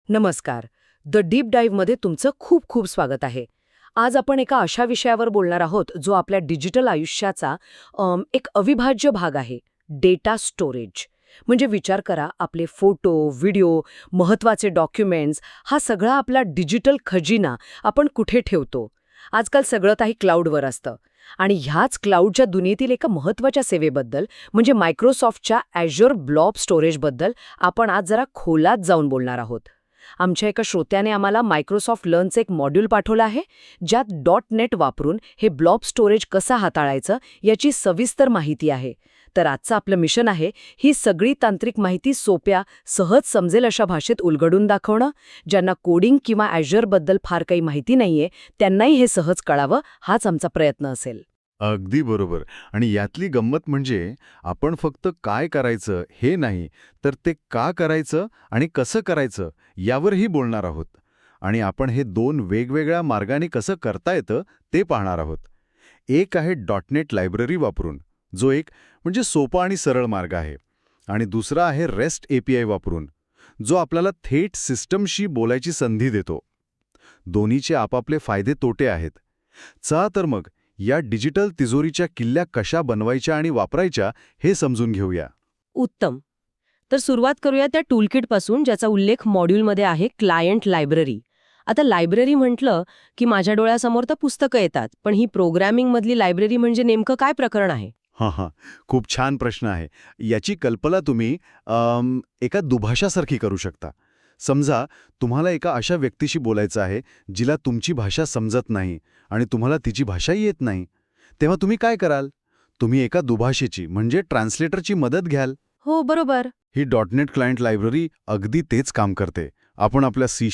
नमस्कार. The deep डाईव्हमध्ये तुमचं खूप खूप स्वागत आहे. आज आपण एका अशा विषयावर बोलणार आहोत जो आपल्या डिजिटल आयुष्याचा एक अविभाज्य भाग आहे, डेटा स्टोरेज. म्हणजे विचार करा, आपले फोटो, व्हिडिओ, महत्त्वाचे डॉक्युमेंट्स, हा सगळा आपला डिजिटल खजिना आपण कुठे ठेवतो? आजकाल सगळं काही क्लाउडवर असतं. आणि ह्याच क्लाउडच्या दुनियेतील एका महत्त्वाच्या सेवेबद्दल म्हणजे मायक्रोसॉफ्टच्या ॲझ्युअर ब्लॉब स्टोरेजबद्दल आपण आज जरा खोलात जाऊन बोलणार आहोत. आमच्या एका श्रोत्याने आम्हाला मायक्रोसॉफ्ट लर्नचं एक मॉड्यूल पाठवलं आहे, ज्यात .NET वापरून हे ब्लॉब स्टोरेज कसं हाताळायचं याची सविस्तर माहिती आहे. तर आजचं आपलं मिशन आहे ही सगळी तांत्रिक माहिती सोप्या, सहज समजेल अशा भाषेत उलगडून दाखवणं. ज्यांना कोडिंग किंवा ॲझ्युअरबद्दल फार काही माहिती नाहीये त्यांनाही हे सहज कळावं, हाच आमचा प्रयत्न असेल. अगदी बरोबर. आणि यातली गंमत म्हणजे आपण फक्त काय करायचं हे नाही, तर ते का करायचं आणि कसं करायचं यावरही बोलणार आहोत. आणि आपण हे दोन वेगवेगळ्या मार्गाने कसं करता येतं ते पाहणार आहोत. एक आहे .NET लायब्ररी वापरून, जो एक म्हणजे सोपा आणि सरळ मार्ग आहे. आणि दुसरा आहे REST API वापरून, जो आपल्याला थेट सिस्टमशी बोलायची संधी देतो. दोन्हीचे आपापले फायदे तोटे आहेत. चला तर मग या डिजिटल तिजोरीच्या किल्ल्या कशा बनवायच्या आणि वापरायच्या हे समजून घेऊया. उत्तम. तर सुरुवात करूया त्या टूलकिटपासून, ज्याचा उल्लेख मॉड्यूलमध्ये आहे, क्लायंट लायब्ररी. आता लायब्ररी म्हटलं की माझ्या डोळ्यासमोर तर पुस्तकं येतात, पण ही प्रोग्रॅमिंगमधली लायब्ररी म्हणजे नेमकं काय प्रकरण आहे? हां, खूप छान प्रश्न आहे. याची कल्पना तुम्ही एका दुभाषासारखी करू शकता. समजा तुम्हाला एका अशा व्यक्तीशी बोलायचं आहे, जिला तुमची भाषा समजत नाही आणि तुम्हाला तिची भाषाही येत नाही. तेव्हा तुम्ही काय कराल? तुम्ही एका दुभाषेची म्हणजे ट्रान्सलेटरची मदत घ्याल. हो, बरोबर. ही .NET क्लायंट लायब्ररी अगदी तेच काम करते. आपण आपल्या C#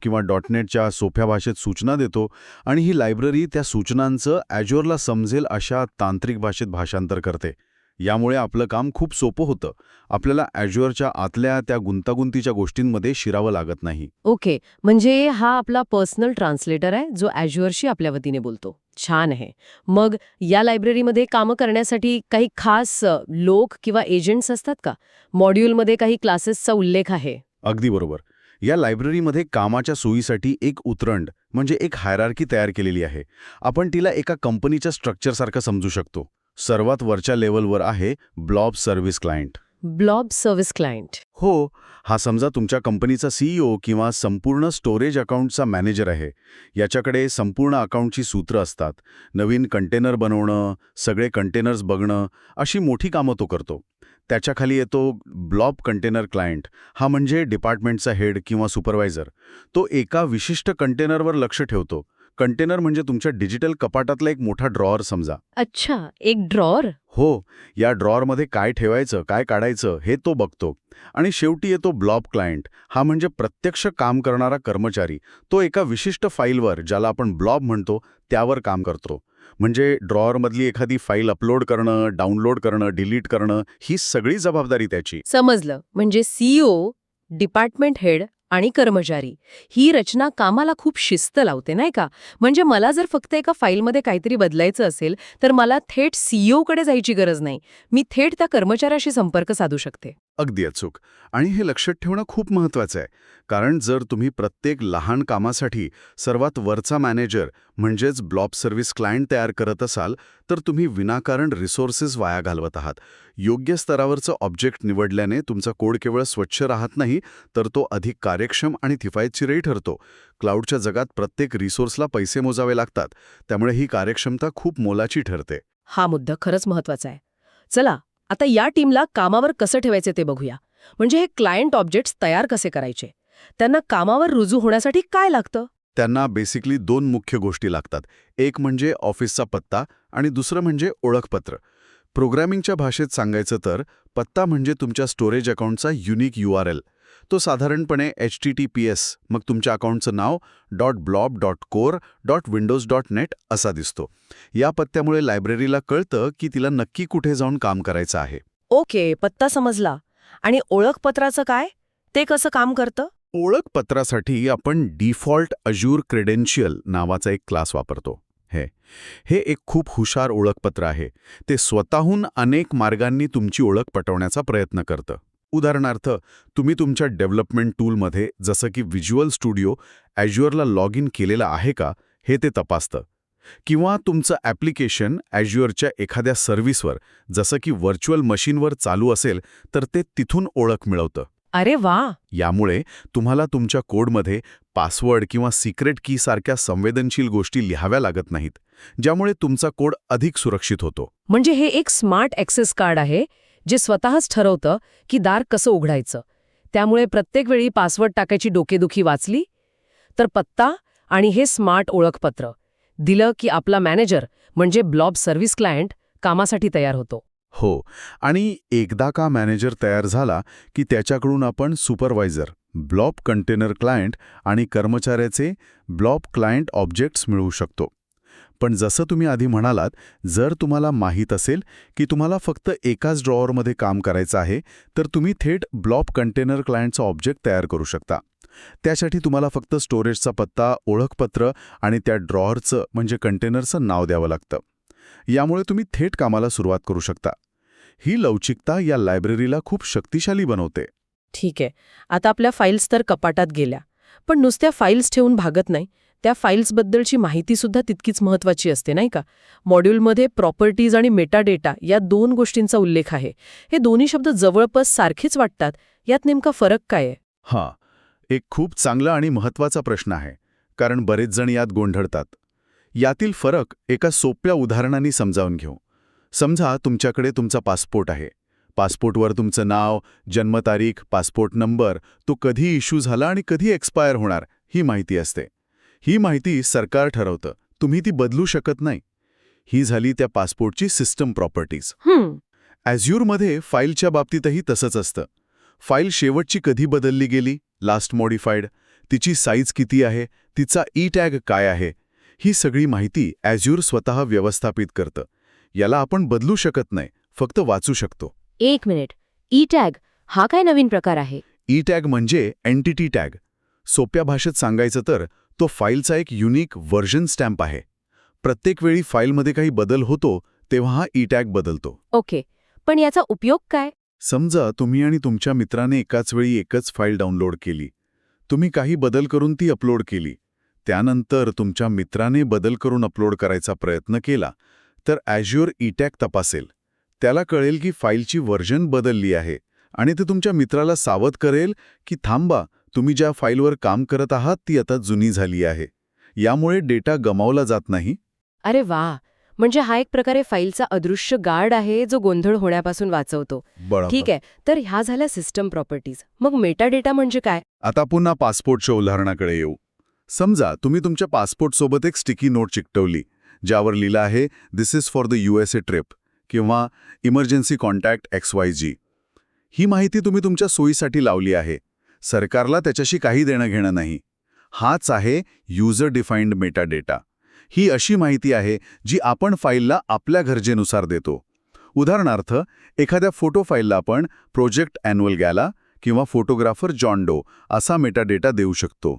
किंवा .NETच्या सोप्या भाषेत सूचना देतो आणि ही लायब्ररी त्या सूचनांचं ॲझ्युअरला समजेल अशा तांत्रिक भाषेत भाषांतर करते. यामुळे आपलं काम खूप सोपं होतं. आपल्याला ॲझ्युअरच्या आतल्या त्या गुंतागुंतीच्या गोष्टींमध्ये शिरावं लागत नाही. ओके, म्हणजे हा आपला पर्सनल ट्रान्सलेटर आहे, जो ॲझ्युअरशी आपल्या वतीने बोलतो. छान आहे. मग या लायब्ररीमध्ये कामं करण्यासाठी काही खास लोक किंवा एजंट्स असतात का? मॉड्यूलमध्ये काही क्लासेसचा उल्लेख आहे. अगदी बरोबर. या लायब्ररीमध्ये कामाच्या सोयीसाठी एक उतरंड म्हणजे एक हायरार्की तयार केलेली आहे. आपण तिला एका कंपनीच्या स्ट्रक्चरसारखं समजू शकतो. सर्वात वरच्या लेव्हलवर आहे blob service client. Blob service client. हो, हा समजा तुमच्या कंपनीचा CEO किंवा संपूर्ण स्टोरेज अकाउंटचा मॅनेजर आहे. याच्याकडे संपूर्ण अकाउंटची सूत्र असतात. नवीन कंटेनर बनवणं, सगळे कंटेनर्स बघणं, अशी मोठी कामं तो करतो. त्याच्याखाली येतो ब्लॉब कंटेनर क्लायंट. हा म्हणजे डिपार्टमेंटचा हेड किंवा सुपरवायझर. तो एका विशिष्ट कंटेनरवर लक्ष ठेवतो. कंटेनर म्हणजे तुमच्या डिजिटल कपाटातला एक मोठा ड्रॉअर समजा. अच्छा, एक ड्रॉअर. हो, या ड्रॉअरमध्ये काय ठेवायचं, काय काढायचं हे तो बघतो. आणि शेवटी येतो ब्लॉब क्लायंट. हा म्हणजे प्रत्यक्ष काम करणारा कर्मचारी. तो एका विशिष्ट फाईलवर, ज्याला आपण ब्लॉब म्हणतो, त्यावर काम करतो. म्हणजे ड्रॉअरमधली एखादी फाईल अपलोड करणं, डाउनलोड करणं, डिलीट करणं, ही सगळी जबाबदारी त्याची. समजलं. म्हणजे CEO, डिपार्टमेंट हेड आणि कर्मचारी, ही रचना कामाला खूप शिस्त लावते, नाही का? म्हणजे मला जर फक्त एका फाईलमध्ये काहीतरी बदलायचं असेल तर मला थेट CEO कडे जायची गरज नाही. मी थेट त्या कर्मचाऱ्याशी संपर्क साधू शकते. अगदी अचूक. आणि हे लक्षात ठेवणं खूप महत्त्वाचं आहे. कारण जर तुम्ही प्रत्येक लहान कामासाठी सर्वात वरचा मॅनेजर म्हणजेच ब्लॉब सर्व्हिस क्लायंट तयार करत असाल, तर तुम्ही विनाकारण रिसोर्सेस वाया घालवत आहात. योग्य स्तरावरचं ऑब्जेक्ट निवडल्याने तुमचा कोड केवळ स्वच्छ राहत नाही, तर तो अधिक कार्यक्षम आणि किफायतशीरही ठरतो. क्लाउडच्या जगात प्रत्येक रिसोर्सला पैसे मोजावे लागतात, त्यामुळे ही कार्यक्षमता खूप मोलाची ठरते. हा मुद्दा खरंच महत्वाचा आहे. चला, आता या टीमला कामावर कसं ठेवायचे ते बघूया. म्हणजे हे क्लायंट ऑब्जेक्ट्स तयार कसे करायचे? त्यांना कामावर रुजू होण्यासाठी काय लागतं? त्यांना बेसिकली दोन मुख्य गोष्टी लागतात. एक म्हणजे ऑफिसचा पत्ता आणि दुसरं म्हणजे ओळखपत्र. प्रोग्रॅमिंगच्या भाषेत सांगायचं तर पत्ता म्हणजे तुमच्या स्टोरेज अकाउंटचा युनिक URL. तो साधारणपणे HTTPS, मग तुमच्या अकाउंटचं नाव .blob.core.windows.net असा दिसतो. या पत्त्यामुळे लायब्ररीला कळतं की तिला नक्की कुठे जाऊन काम करायचं आहे. ओके, पत्ता समजला. आणि ओळखपत्राचं काय? ते कसं काम करतं? ओळखपत्रासाठी आपण डिफॉल्ट अझ्युर क्रेडेन्शियल नावाचा एक क्लास वापरतो. हे एक खूप हुशार ओळखपत्र आहे. ते स्वतःहून अनेक मार्गांनी तुमची ओळख पटवण्याचा प्रयत्न करतं. उदाहरणार्थ, तुम्ही तुमच्या डेव्हलपमेंट टूलमध्ये जसं की व्हिज्युअल स्टुडिओ ॲज्युअरला लॉग इन केलेलं आहे का हे ते तपासतं. किंवा तुमचं ॲप्लिकेशन ॲज्युअरच्या एखाद्या सर्व्हिसवर जसं की व्हर्च्युअल मशीनवर चालू असेल तर ते तिथून ओळख मिळवतं. अरे वा. यामुळे तुम्हाला तुमच्या कोडमध्ये पासवर्ड किंवा सिक्रेट की सारख्या संवेदनशील गोष्टी लिहाव्या लागत नाहीत, ज्यामुळे तुमचा कोड अधिक सुरक्षित होतो. म्हणजे हे एक स्मार्ट ॲक्सेस कार्ड आहे जे स्वतःच ठरवतं की दार कसं उघडायचं. त्यामुळे प्रत्येक वेळी पासवर्ड टाकायची डोकेदुखी वाचली. तर पत्ता आणि हे स्मार्ट ओळखपत्र दिलं की आपला मॅनेजर म्हणजे ब्लॉब सर्व्हिस क्लायंट कामासाठी तयार होतो. हो, आणि एकदा का मॅनेजर तयार झाला की त्याच्याकडून आपण सुपरवायझर, ब्लॉब कंटेनर क्लायंट आणि कर्मचाऱ्याचे ब्लॉब क्लायंट ऑब्जेक्ट्स मिळवू शकतो. पण जसं तुम्ही आधी म्हणालात, जर तुम्हाला माहीत असेल की तुम्हाला फक्त एकाच ड्रॉवरमध्ये काम करायचं आहे, तर तुम्ही थेट ब्लॉब कंटेनर क्लायंटचा ऑब्जेक्ट तयार करू शकता. त्यासाठी तुम्हाला फक्त स्टोरेजचा पत्ता, ओळखपत्र आणि त्या ड्रॉवरचं म्हणजे कंटेनरचं नाव द्यावं लागतं. यामुळे तुम्ही थेट कामाला सुरुवात करू शकता. ही लवचिकता या लायब्ररीला खूप शक्तिशाली बनवते. ठीक आहे. आता आपल्या फाईल्स तर कपाटात गेल्या, पण नुसत्या फाईल्स ठेवून भागत नाही. त्या फाईल्सबद्दलची माहितीसुद्धा तितकीच महत्त्वाची असते, नाही का? मॉड्यूलमध्ये प्रॉपर्टीज आणि मेटाडेटा या 2 गोष्टींचा उल्लेख आहे. हे दोन्ही शब्द जवळपास सारखेच वाटतात. यात नेमका फरक काय आहे? हां, एक खूप चांगला आणि महत्त्वाचा प्रश्न आहे, कारण बरेच जण यात गोंधळतात. यातील फरक एका सोप्या उदाहरणाने समजावून घेऊ. समजा तुमच्याकडे तुमचा पासपोर्ट आहे. पासपोर्टवर तुमचं नाव, जन्मतारीख, पासपोर्ट नंबर, तो कधी इश्यू झाला आणि कधी एक्सपायर होणार ही माहिती असते. ही माहिती सरकार ठरवतं, तुम्ही ती बदलू शकत नाही. ही झाली त्या पासपोर्टची सिस्टम प्रॉपर्टीज. ॲझ्युरमध्ये फाईलच्या बाबतीतही तसंच असतं. फाईल शेवटची कधी बदलली गेली, लास्ट मॉडिफाईड, तिची साईज किती आहे, तिचा ई-टॅग काय आहे, ही सगळी माहिती ॲझ्युर स्वतः व्यवस्थापित करतं. याला आपण बदलू शकत नाही, फक्त वाचू शकतो. एक मिनिट, ई-टॅग हा काय नवीन प्रकार आहे? ई-टॅग म्हणजे एंटिटी टॅग. सोप्या भाषेत सांगायचं तर तो फाईलचा एक युनिक व्हर्जन स्टॅम्प आहे. प्रत्येक वेळी फाईलमध्ये काही बदल होतो तेव्हा हा ई-टॅग बदलतो. ओके, पण याचा उपयोग काय? समजा तुम्ही आणि तुमच्या मित्राने एकाच वेळी एकच फाईल डाउनलोड केली. तुम्ही काही बदल करून ती अपलोड केली. त्यानंतर तुमच्या मित्राने बदल करून अपलोड करायचा प्रयत्न केला, तर ॲझ्युर ई-टॅग तपासेल. त्याला कळेल की फाईलची व्हर्जन बदलली आहे आणि ते तुमच्या मित्राला सावध करेल की थांबा, तुम्ही ज्या फाईलवर काम करत आहात ती आता जुनी झाली आहे. यामुळे डेटा गमावला जात नाही. अरे वा, म्हणजे हा एक प्रकारे फाईलचा अदृश्य गार्ड आहे जो गोंधळ होण्यापासून वाचवतो. बरोबर. ठीक आहे, तर ह्या झाल्या सिस्टम प्रॉपर्टीज. मग मेटाडेटा म्हणजे काय? आता पुन्हा पासपोर्टच्या उदाहरणाकडे येऊ. समजा तुम्ही तुमच्या पासपोर्टसोबत एक स्टिकी नोट चिकटवली, ज्यावर लिहिलं आहे this is for the USA trip किंवा इमर्जन्सी कॉन्टॅक्ट XYZ. ही माहिती तुम्ही तुमच्या सोयीसाठी लावली आहे. सरकारला त्याच्याशी काही देणं घेणं नाही. हाच आहे युजर डिफाईन्ड मेटाडेटा. ही अशी माहिती आहे जी आपण फाईलला आपल्या गरजेनुसार देतो. उदाहरणार्थ, एखाद्या फोटो फाईलला आपण प्रोजेक्ट ॲन्युअल गॅला किंवा फोटोग्राफर जॉन डो असा मेटाडेटा देऊ शकतो.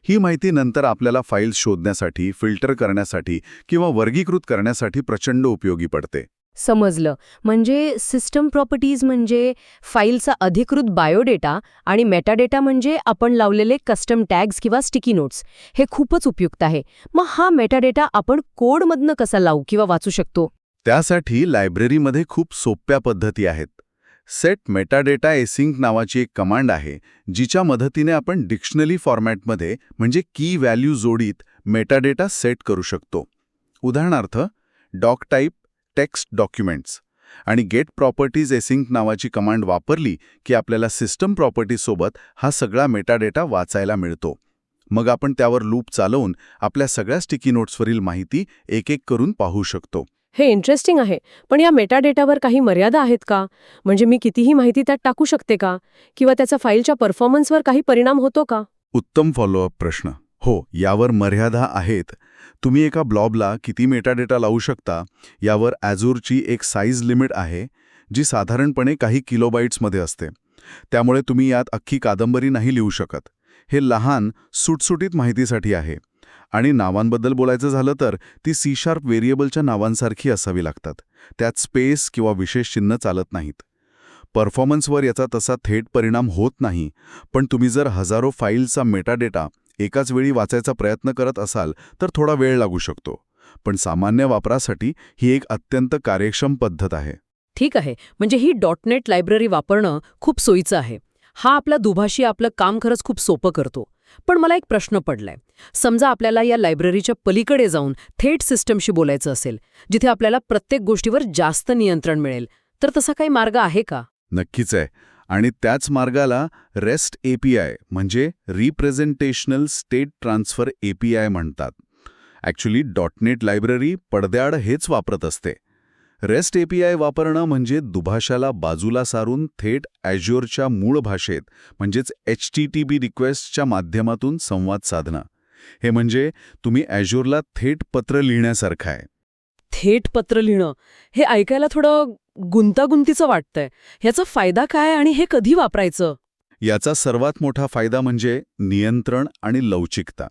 ही माहिती नंतर आपल्याला फाईल्स शोधण्यासाठी, फिल्टर करण्यासाठी किंवा वर्गीकृत करण्यासाठी प्रचंड उपयोगी पडते. समजलं. म्हणजे सिस्टम प्रॉपर्टीज म्हणजे फाईलचा अधिकृत बायोडेटा आणि मेटाडेटा म्हणजे आपण लावलेले कस्टम टॅग्स किंवा स्टिकी नोट्स. हे खूपच उपयुक्त आहे. मग हा मेटाडेटा आपण कोडमधनं कसा लावू किंवा वाचू शकतो? त्यासाठी लायब्ररीमध्ये खूप सोप्या पद्धती आहेत. सेट मेटाडेटा एसिंक नावाची एक कमांड आहे, जिच्या मदतीने आपण डिक्शनरी फॉर्मॅटमध्ये म्हणजे की व्हॅल्यू जोडीत मेटाडेटा सेट करू शकतो. उदाहरणार्थ, डॉक टाईप टेक्स्ट डॉक्युमेंट्स आणि गेट प्रॉपर्टीज एसिंक नावाची कमांड वापरली की आपल्याला सिस्टम प्रॉपर्टीजसोबत हा सगळा मेटाडेटा वाचायला मिळतो. मग आपण त्यावर लूप चालवून आपल्या सगळ्या स्टिकी नोट्सवरील माहिती एक एक करून पाहू शकतो. हे इंटरेस्टिंग आहे. पण या मेटाडेटावर काही मर्यादा आहेत का? म्हणजे मी कितीही माहिती त्यात टाकू शकते का? किंवा त्याचा फाईलच्या परफॉर्मन्सवर काही परिणाम होतो का? उत्तम फॉलोअप प्रश्न. हो, यावर मर्यादा आहेत. तुम्ही एका ब्लॉबला किती मेटाडेटा लावू शकता यावर ॲझुरची एक साईज लिमिट आहे, जी साधारणपणे काही किलोबाईट्समध्ये असते. त्यामुळे तुम्ही यात अख्खी कादंबरी नाही लिहू शकत. हे लहान, सुटसुटीत माहितीसाठी आहे. आणि नावांबद्दल बोलायचं झालं तर ती C# व्हेरिएबलच्या नावांसारखी असावी लागतात. त्यात स्पेस किंवा विशेष चिन्ह चालत नाहीत. परफॉर्मन्सवर याचा तसा थेट परिणाम होत नाही, पण तुम्ही जर हजारो फाईल्सचा मेटाडेटा एकाच वेळी वाचायचा प्रयत्न करत असाल तर थोडा वेळ लागू शकतो. पण सामान्य वापरासाठी ही एक अत्यंत कार्यक्षम पद्धत आहे. ठीक आहे, म्हणजे ही .NET लायब्ररी वापरणं खूप सोयीचं आहे. हा आपला दुभाषी आपलं काम खरंच खूप सोपं करतो. पण मला एक प्रश्न पडलाय. समजा आपल्याला या लायब्ररीच्या पलीकडे जाऊन थेट सिस्टमशी बोलायचं असेल, जिथे आपल्याला प्रत्येक गोष्टीवर जास्त नियंत्रण मिळेल, तर तसा काही मार्ग आहे का? नक्कीच आहे. आणि त्याच मार्गाला रेस्ट API म्हणजे रिप्रेझेंटेशनल स्टेट ट्रान्सफर API म्हणतात. ॲक्च्युली .NET लायब्ररी पडद्याआड हेच वापरत असते. रेस्ट API वापरणं म्हणजे दुभाषाला बाजूला सारून थेट ॲज्युअरच्या मूळ भाषेत म्हणजेच HTTP रिक्वेस्टच्या माध्यमातून संवाद साधणं. हे म्हणजे तुम्ही ॲज्युअरला थेट पत्र लिहिण्यासारखं आहे. थेट पत्र लिहिणं हे ऐकायला थोडं गुंतागुंतीचं वाटतंय. ह्याचा फायदा काय आणि हे कधी वापरायचं? याचा सर्वात मोठा फायदा म्हणजे नियंत्रण आणि लवचिकता.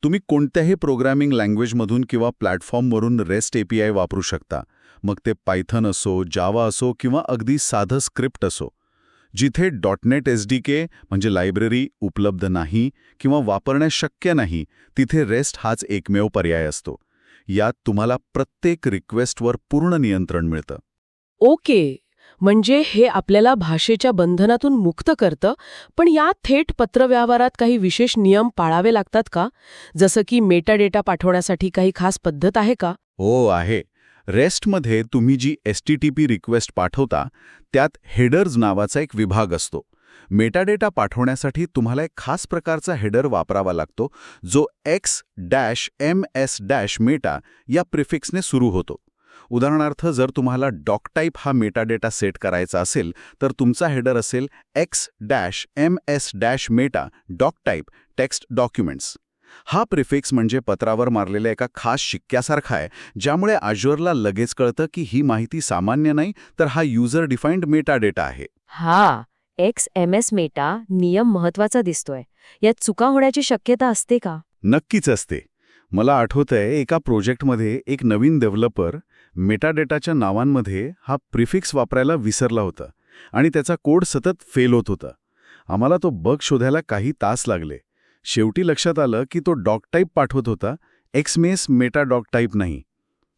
तुम्ही कोणत्याही प्रोग्रॅमिंग लँग्वेजमधून किंवा प्लॅटफॉर्मवरून रेस्ट API वापरू शकता. मग ते पायथन असो, जावा असो किंवा अगदी साधं स्क्रिप्ट असो. जिथे .NET SDK म्हणजे लायब्ररी उपलब्ध नाही किंवा वापरण्यास शक्य नाही, तिथे रेस्ट हाच एकमेव पर्याय असतो. यात तुम्हाला प्रत्येक रिक्वेस्टवर पूर्ण नियंत्रण मिळतं. ओके, म्हणजे हे आपल्याला भाषेच्या बंधनातून मुक्त करतं, पण या थेट पत्रव्यवहारात काही विशेष नियम पाळावे लागतात का? जसं की मेटाडेटा पाठवण्यासाठी काही खास पद्धत आहे का? हो आहे. रेस्टमध्ये तुम्ही जी HTTP रिक्वेस्ट पाठवता त्यात हेडर्स नावाचा एक विभाग असतो. मेटाडेटा पाठवण्यासाठी तुम्हाला एक खास प्रकारचा हेडर वापरावा लागतो, जो X-MS-META या प्रिफिक्सने सुरू होतो. उदाहरणार्थ, जर तुम्हाला डॉकटाईप हा मेटाडेटा सेट करायचा असेल तर तुमचा हेडर असेल X-MS-META डॉकटाईप टेक्स्ट डॉक्युमेंट्स. हा प्रिफिक्स म्हणजे पत्रावर मारलेल्या एका खास शिक्क्यासारखा आहे, ज्यामुळे ॲज्युअरला लगेच कळतं की ही माहिती सामान्य नाही, तर हा युजर डिफाईन्ड मेटाडेटा आहे. हा XMS-META नियम महत्वाचा दिसतोय. यात चुका होण्याची शक्यता असते का? नक्कीच असते. मला आठवतंय, एका प्रोजेक्टमध्ये एक नवीन डेव्हलपर मेटाडेटाच्या नावांमध्ये हा प्रिफिक्स वापरायला विसरला होता आणि त्याचा कोड सतत फेल होत होता. आम्हाला तो बग शोधायला काही तास लागले. शेवटी लक्षात आलं की तो डॉकटाईप पाठवत होता, XMS-META डॉकटाईप नाही.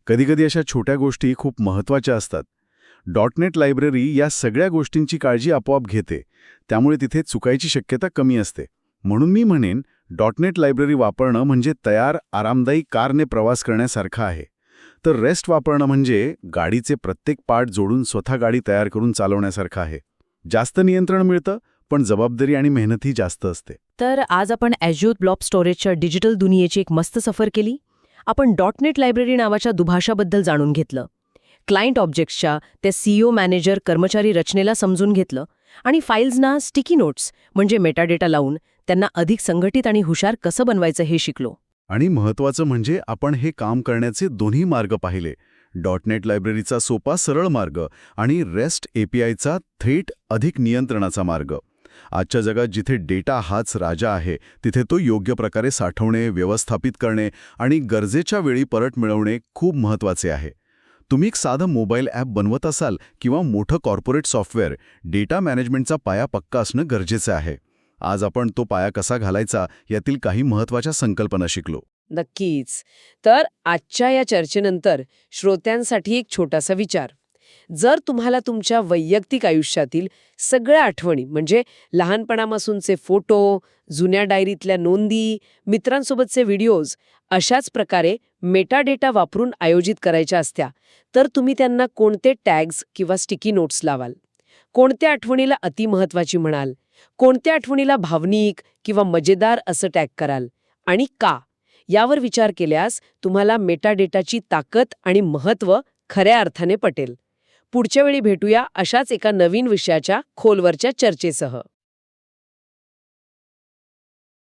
कधीकधी अशा छोट्या गोष्टी खूप महत्त्वाच्या असतात. .NET लायब्ररी या सगळ्या गोष्टींची काळजी आपोआप घेते, त्यामुळे तिथे चुकायची शक्यता कमी असते. म्हणून मी म्हणेन, .NET लायब्ररी वापरणं म्हणजे तयार, आरामदायी कारने प्रवास करण्यासारखं आहे. तर रेस्ट वापरणं म्हणजे गाडीचे प्रत्येक पार्ट जोडून स्वतः गाडी तयार करून चालवण्यासारखं आहे. जास्त नियंत्रण मिळतं, पण जबाबदारी आणि मेहनतही जास्त असते. तर आज आपण Azure ब्लॉब स्टोरेजच्या डिजिटल दुनियेची एक मस्त सफर केली. आपण .NET लायब्ररी नावाच्या दुभाषाबद्दल जाणून घेतलं. क्लायंट ऑब्जेक्ट्सच्या त्या CEO मॅनेजर कर्मचारी रचनेला समजून घेतलं आणि फाईल्सना स्टिकी नोट्स म्हणजे मेटाडेटा लावून त्यांना अधिक संघटित आणि हुशार कसं बनवायचं हे शिकलो. आणि महत्त्वाचं म्हणजे आपण हे काम करण्याचे दोन्ही मार्ग पाहिले. .NET लायब्ररीचा सोपा सरळ मार्ग आणि रेस्ट APIचा थेट अधिक नियंत्रणाचा मार्ग. आजच्या जगात जिथे डेटा हाच राजा आहे, तिथे तो योग्य प्रकारे साठवणे, व्यवस्थापित करणे आणि गरजेच्या वेळी परत मिळवणे खूप महत्त्वाचे आहे. तुम्ही एक साधं मोबाईल ॲप बनवत असाल किंवा मोठं कॉर्पोरेट सॉफ्टवेअर, डेटा मॅनेजमेंटचा पाया पक्का असणं गरजेचं आहे. आज आपण तो पाया कसा घालायचा यातील काही महत्त्वाच्या संकल्पना शिकलो. नक्कीच. तर आजच्या या चर्चेनंतर श्रोत्यांसाठी एक छोटासा विचार. जर तुम्हाला तुमच्या वैयक्तिक आयुष्यातील सगळ्या आठवणी म्हणजे लहानपणापासूनचे फोटो, जुन्या डायरीतल्या नोंदी, मित्रांसोबतचे व्हिडिओज अशाच प्रकारे मेटाडेटा वापरून आयोजित करायच्या असत्या, तर तुम्ही त्यांना कोणते टॅग्स किंवा स्टिकी नोट्स लावाल? कोणत्या आठवणीला अतिमहत्वाची म्हणाल? कोणत्या आठवणीला भावनिक किंवा मजेदार असं टॅग कराल? आणि का? यावर विचार केल्यास तुम्हाला मेटाडेटाची ताकद आणि महत्त्व खऱ्या अर्थाने पटेल. पुढच्या वेळी भेटूया अशाच एका नवीन विषयाच्या खोलवरच्या चर्चेसह.